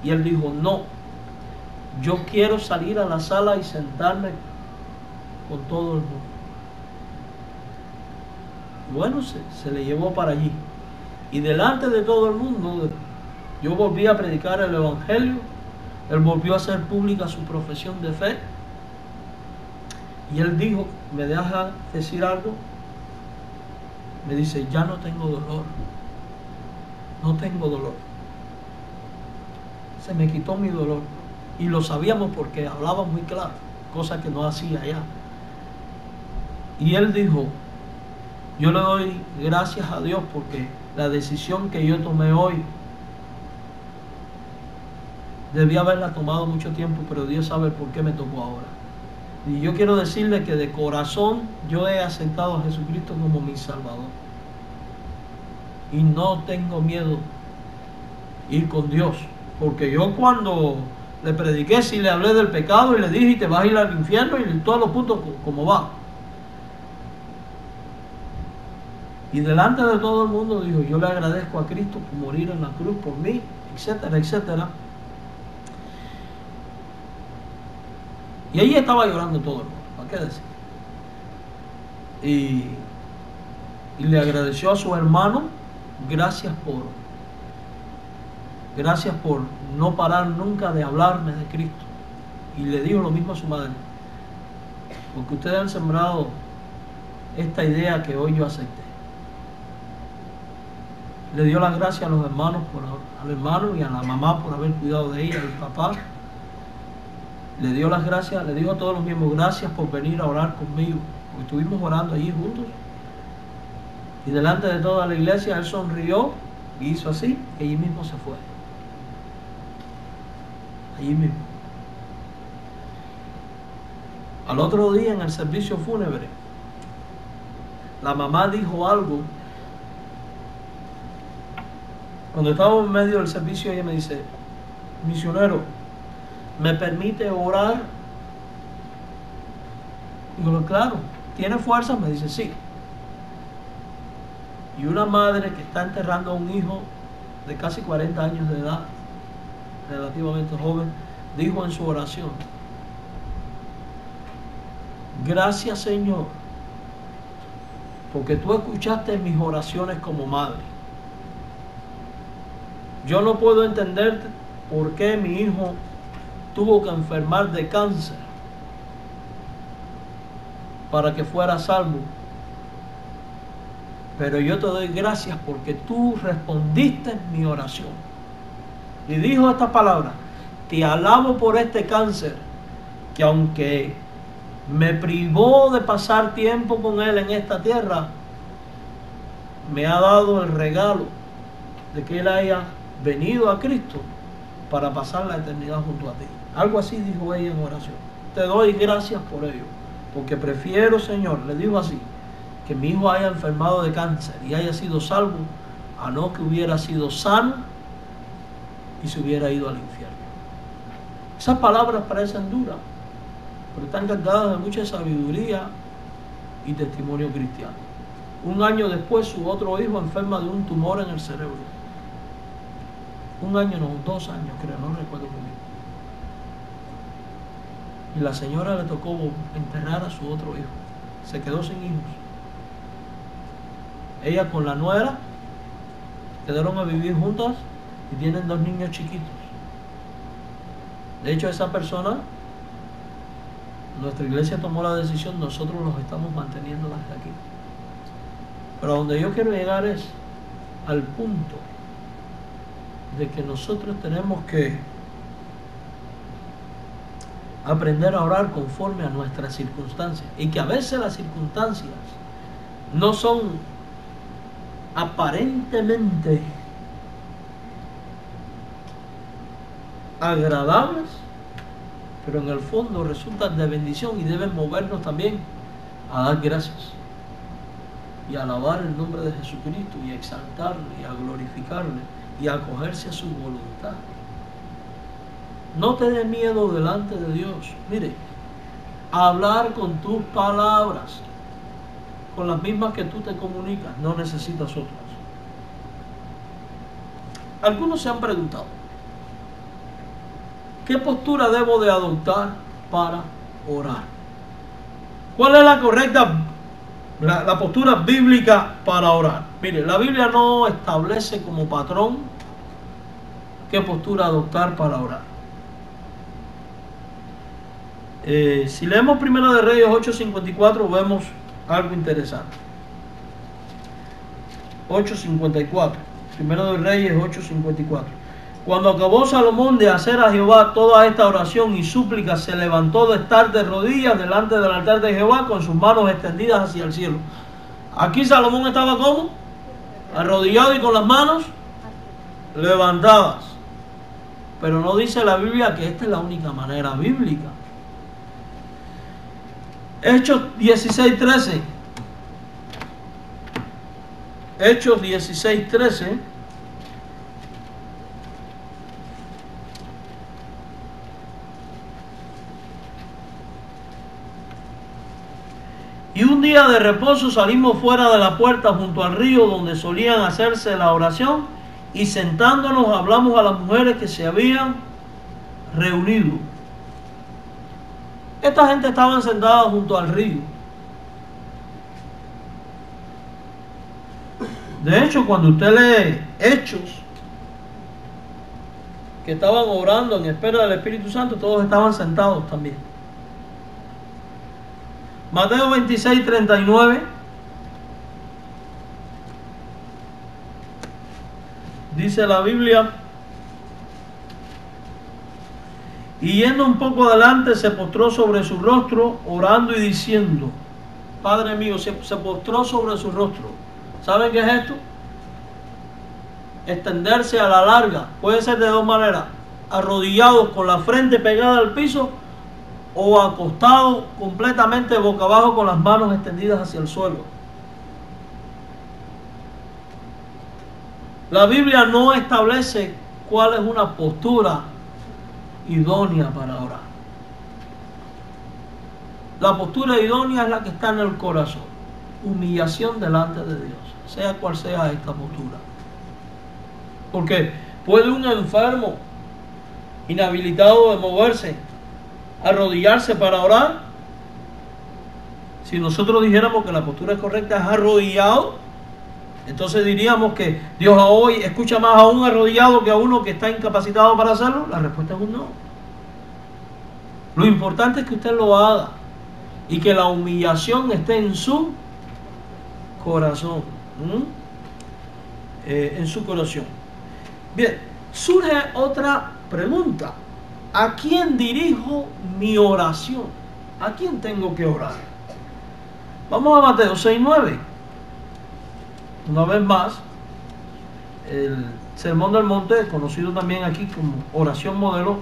y él dijo, no, yo quiero salir a la sala y sentarme con todo el mundo. Bueno, se le llevó para allí y delante de todo el mundo yo volví a predicar el evangelio. Él volvió a hacer pública su profesión de fe y él dijo, ¿me deja decir algo? Me dice, ya no tengo dolor, no tengo dolor, se me quitó mi dolor. Y lo sabíamos porque hablaba muy claro, cosa que no hacía allá. Y él dijo, yo le doy gracias a Dios porque la decisión que yo tomé hoy debía haberla tomado mucho tiempo, pero Dios sabe por qué me tocó ahora. Y yo quiero decirle que de corazón yo he aceptado a Jesucristo como mi Salvador. Y no tengo miedo ir con Dios. Porque yo cuando le prediqué, sí le hablé del pecado y le dije, te vas a ir al infierno y todos los puntos como va. Y delante de todo el mundo dijo, yo le agradezco a Cristo por morir en la cruz por mí, etcétera, etcétera. Y ahí estaba llorando todo el mundo, ¿para qué decir? Y le agradeció a su hermano, gracias por no parar nunca de hablarme de Cristo. Y le dijo lo mismo a su madre, porque ustedes han sembrado esta idea que hoy yo acepté. Le dio las gracias a los hermanos, al hermano y a la mamá por haber cuidado de ella, al papá. Le dio las gracias, le dijo a todos los miembros, gracias por venir a orar conmigo, porque estuvimos orando allí juntos. Y delante de toda la iglesia, él sonrió y hizo así, y allí mismo se fue. Allí mismo. Al otro día, en el servicio fúnebre, la mamá dijo algo. Cuando estábamos en medio del servicio, ella me dice, misionero, ¿me permite orar? Digo, claro. ¿Tiene fuerza? Me dice, sí. Y una madre que está enterrando a un hijo de casi 40 años de edad, relativamente joven, dijo en su oración, gracias Señor, porque tú escuchaste mis oraciones como madre. Yo no puedo entender por qué mi hijo tuvo que enfermar de cáncer para que fuera salvo. Pero yo te doy gracias porque tú respondiste mi oración. Y dijo esta palabra, te alabo por este cáncer, que aunque me privó de pasar tiempo con él en esta tierra, me ha dado el regalo de que él haya venido a Cristo para pasar la eternidad junto a ti. Algo así dijo ella en oración. Te doy gracias por ello, porque prefiero, Señor, le dijo así, que mi hijo haya enfermado de cáncer y haya sido salvo, a no que hubiera sido sano y se hubiera ido al infierno. Esas palabras parecen duras, pero están cargadas de mucha sabiduría y testimonio cristiano. Un año después, su otro hijo enferma de un tumor en el cerebro. Un año, no, 2 años creo, no recuerdo muy bien. Y la señora le tocó enterrar a su otro hijo. Se quedó sin hijos. Ella con la nuera quedaron a vivir juntas y tienen 2 niños chiquitos. De hecho, esa persona, nuestra iglesia tomó la decisión, nosotros los estamos manteniendo desde aquí. Pero a donde yo quiero llegar es al punto de que nosotros tenemos que aprender a orar conforme a nuestras circunstancias, y que a veces las circunstancias no son aparentemente agradables, pero en el fondo resultan de bendición y deben movernos también a dar gracias y a alabar el nombre de Jesucristo y a exaltarle y a glorificarle y a acogerse a su voluntad. No te dé miedo delante de Dios. Mire, hablar con tus palabras, con las mismas que tú te comunicas, no necesitas otras. Algunos se han preguntado, ¿qué postura debo de adoptar para orar? ¿Cuál es la correcta, la postura bíblica para orar? Mire, la Biblia no establece como patrón qué postura adoptar para orar. Si leemos Primera de Reyes 8:54 vemos algo interesante. 8:54. Primera de Reyes 8:54. Cuando acabó Salomón de hacer a Jehová toda esta oración y súplica, se levantó de estar de rodillas delante del altar de Jehová con sus manos extendidas hacia el cielo. Aquí Salomón estaba ¿cómo? Arrodillado y con las manos levantadas. Pero no dice la Biblia que esta es la única manera bíblica. Hechos 16:13. Hechos 16:13. Y un día de reposo salimos fuera de la puerta junto al río donde solían hacerse la oración, y sentándonos hablamos a las mujeres que se habían reunido. Esta gente estaba sentada junto al río. De hecho, cuando usted lee Hechos, que estaban orando en espera del Espíritu Santo, todos estaban sentados también. Mateo 26:39 dice la Biblia: y yendo un poco adelante se postró sobre su rostro orando y diciendo, Padre mío, se postró sobre su rostro. ¿Saben qué es esto? Extenderse a la larga. Puede ser de dos maneras: arrodillados con la frente pegada al piso, o acostado completamente boca abajo con las manos extendidas hacia el suelo. La Biblia no establece cuál es una postura idónea para orar. La postura idónea es la que está en el corazón. Humillación delante de Dios, sea cual sea esta postura. Porque puede un enfermo inhabilitado de moverse arrodillarse para orar. Si nosotros dijéramos que la postura correcta es arrodillado, entonces diríamos que Dios hoy escucha más a un arrodillado que a uno que está incapacitado para hacerlo. La respuesta es un no. Lo importante es que usted lo haga y que la humillación esté en su corazón. En su corazón. Bien, surge otra pregunta. ¿A quién dirijo mi oración? ¿A quién tengo que orar? Vamos a Mateo 6:9. Una vez más, el Sermón del Monte, conocido también aquí como oración modelo,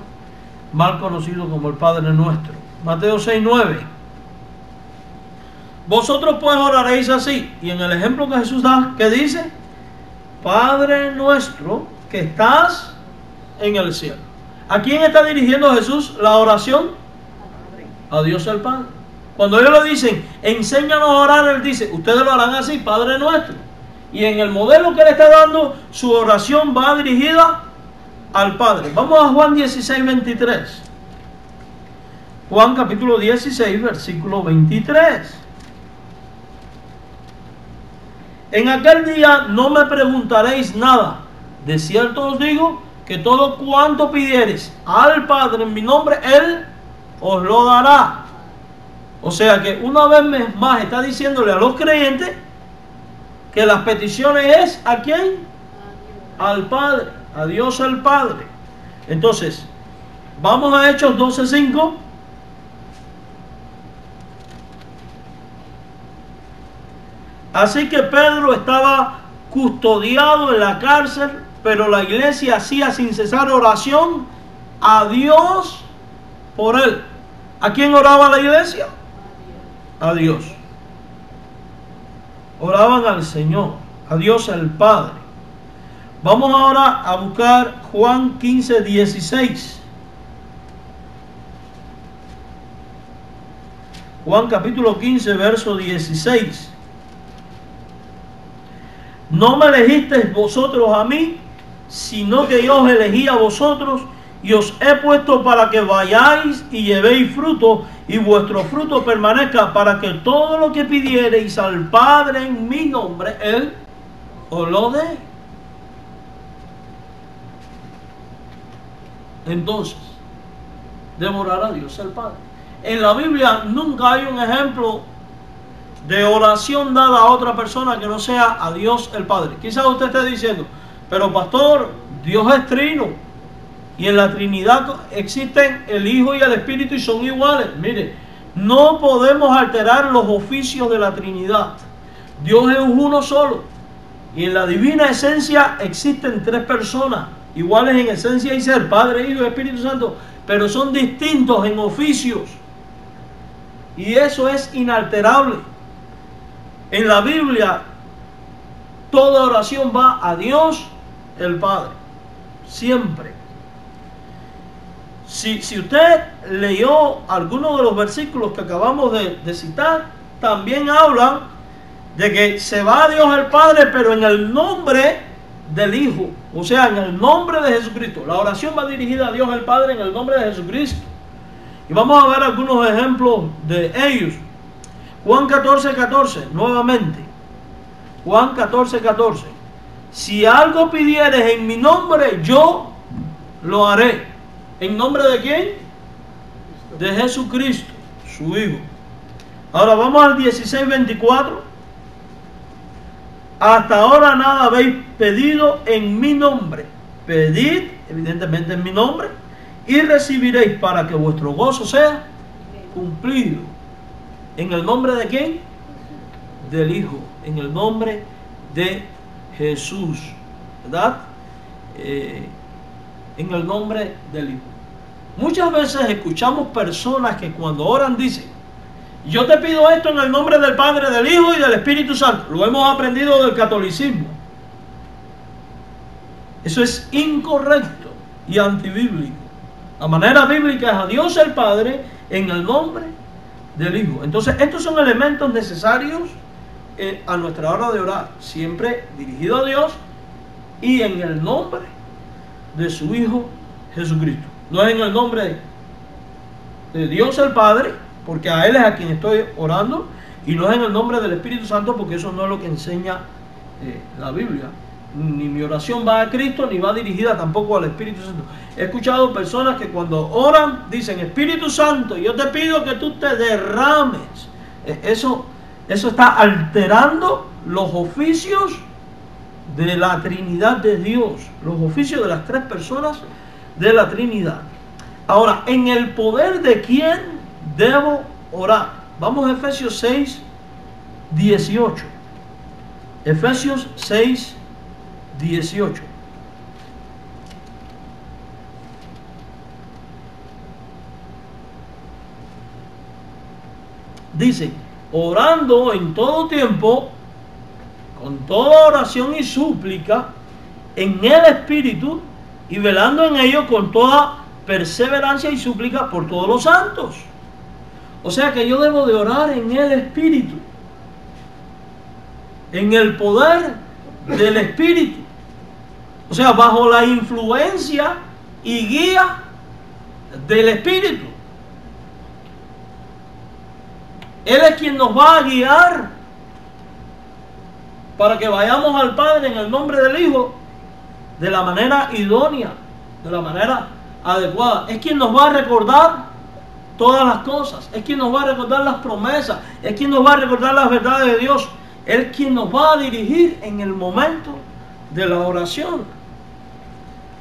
mal conocido como el Padre Nuestro. Mateo 6:9. Vosotros pues oraréis así. Y en el ejemplo que Jesús da, ¿qué dice? Padre nuestro que estás en el cielo. ¿A quién está dirigiendo Jesús la oración? A Dios el Padre. Cuando ellos le dicen, enséñanos a orar, Él dice, ustedes lo harán así, Padre nuestro. Y en el modelo que Él está dando, su oración va dirigida al Padre. Vamos a Juan 16:23. Juan capítulo 16, versículo 23. En aquel día no me preguntaréis nada. De cierto os digo que todo cuanto pidiereis al Padre en mi nombre, Él os lo dará. O sea que una vez más está diciéndole a los creyentes que las peticiones es ¿a quién? Al Padre, a Dios el Padre. Entonces, vamos a Hechos 12:5. Así que Pedro estaba custodiado en la cárcel, pero la iglesia hacía sin cesar oración a Dios por él. ¿A quién oraba la iglesia? A Dios. Oraban al Señor, a Dios el Padre. Vamos ahora a buscar Juan 15:16. Juan capítulo 15, verso 16. No me elegisteis vosotros a mí, sino que yo os elegí a vosotros y os he puesto para que vayáis y llevéis fruto y vuestro fruto permanezca, para que todo lo que pidiereis al Padre en mi nombre, Él os lo dé. Entonces, debo orar a Dios el Padre. En la Biblia nunca hay un ejemplo de oración dada a otra persona que no sea a Dios el Padre. Quizás usted esté diciendo, pero pastor, Dios es trino y en la Trinidad existen el Hijo y el Espíritu y son iguales. Mire, no podemos alterar los oficios de la Trinidad. Dios es uno solo y en la divina esencia existen tres personas iguales en esencia y ser, Padre, Hijo y Espíritu Santo, pero son distintos en oficios y eso es inalterable. En la Biblia toda oración va a Dios el Padre, siempre. Si usted leyó algunos de los versículos que acabamos de citar, también hablan de que se va a Dios el Padre, pero en el nombre del Hijo, o sea, en el nombre de Jesucristo. La oración va dirigida a Dios el Padre en el nombre de Jesucristo. Y vamos a ver algunos ejemplos de ellos. Juan 14, 14, nuevamente. Juan 14, 14. Si algo pidieres en mi nombre, yo lo haré. ¿En nombre de quién? De Jesucristo, su Hijo. Ahora vamos al 16, 24. Hasta ahora nada habéis pedido en mi nombre. Pedid, evidentemente en mi nombre, y recibiréis para que vuestro gozo sea cumplido. ¿En el nombre de quién? Del Hijo. En el nombre de Jesús. ¿Verdad? En el nombre del Hijo. Muchas veces escuchamos personas que cuando oran dicen, yo te pido esto en el nombre del Padre, del Hijo y del Espíritu Santo. Lo hemos aprendido del catolicismo. Eso es incorrecto y antibíblico. La manera bíblica es a Dios el Padre en el nombre del Hijo. Entonces estos son elementos necesarios a nuestra hora de orar. Siempre dirigido a Dios y en el nombre de su Hijo Jesucristo. No es en el nombre de Dios el Padre, porque a Él es a quien estoy orando, y no es en el nombre del Espíritu Santo, porque eso no es lo que enseña la Biblia. Ni mi oración va a Cristo, ni va dirigida tampoco al Espíritu Santo. He escuchado personas que cuando oran dicen, Espíritu Santo, yo te pido que tú te derrames. Eso está alterando los oficios de la Trinidad de Dios, los oficios de las tres personas de la Trinidad. Ahora, ¿en el poder de quién debo orar? Vamos a Efesios 6, 18. Efesios 6, 18. Dice, orando en todo tiempo, con toda oración y súplica, en el Espíritu, y velando en ello con toda perseverancia y súplica por todos los santos. O sea que yo debo de orar en el Espíritu, en el poder del Espíritu, o sea, bajo la influencia y guía del Espíritu. Él es quien nos va a guiar para que vayamos al Padre en el nombre del Hijo de la manera idónea, de la manera adecuada. Es quien nos va a recordar todas las cosas, es quien nos va a recordar las promesas, es quien nos va a recordar las verdades de Dios, es quien nos va a dirigir en el momento de la oración.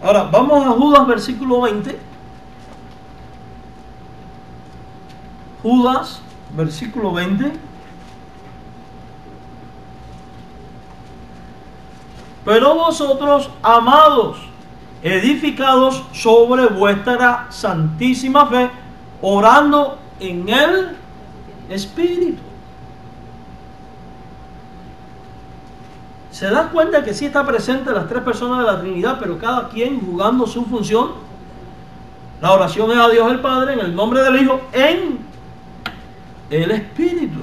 Ahora vamos a Judas versículo 20. Judas versículo 20. Pero vosotros, amados, edificados sobre vuestra santísima fe, orando en el Espíritu. ¿Se da cuenta que sí está presente las tres personas de la Trinidad, pero cada quien jugando su función? La oración es a Dios el Padre en el nombre del Hijo, en el Espíritu.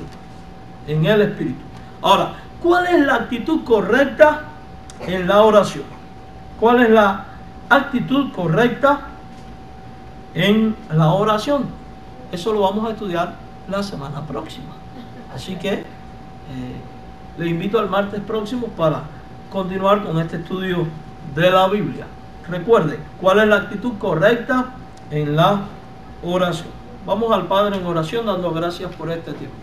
En el Espíritu. Ahora, ¿cuál es la actitud correcta en la oración? ¿Cuál es la actitud correcta en la oración? Eso lo vamos a estudiar la semana próxima. Así que le invito al martes próximo para continuar con este estudio de la Biblia. Recuerde, ¿cuál es la actitud correcta en la oración? Vamos al Padre en oración dando gracias por este tiempo.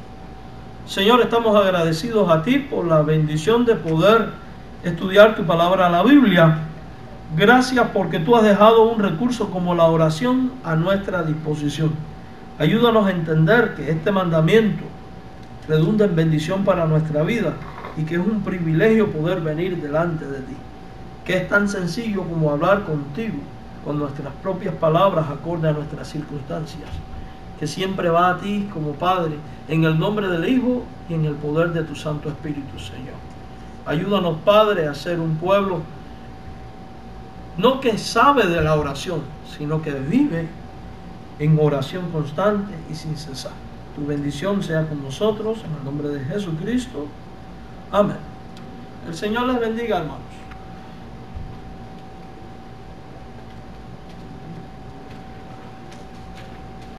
Señor, estamos agradecidos a ti por la bendición de poder estudiar tu palabra, la Biblia. Gracias porque tú has dejado un recurso como la oración a nuestra disposición. Ayúdanos a entender que este mandamiento redunda en bendición para nuestra vida y que es un privilegio poder venir delante de ti. Que es tan sencillo como hablar contigo con nuestras propias palabras acorde a nuestras circunstancias. Que siempre va a ti como Padre, en el nombre del Hijo y en el poder de tu Santo Espíritu, Señor. Ayúdanos, Padre, a ser un pueblo no que sabe de la oración, sino que vive en oración constante y sin cesar. Tu bendición sea con nosotros, en el nombre de Jesucristo. Amén. El Señor les bendiga, hermanos.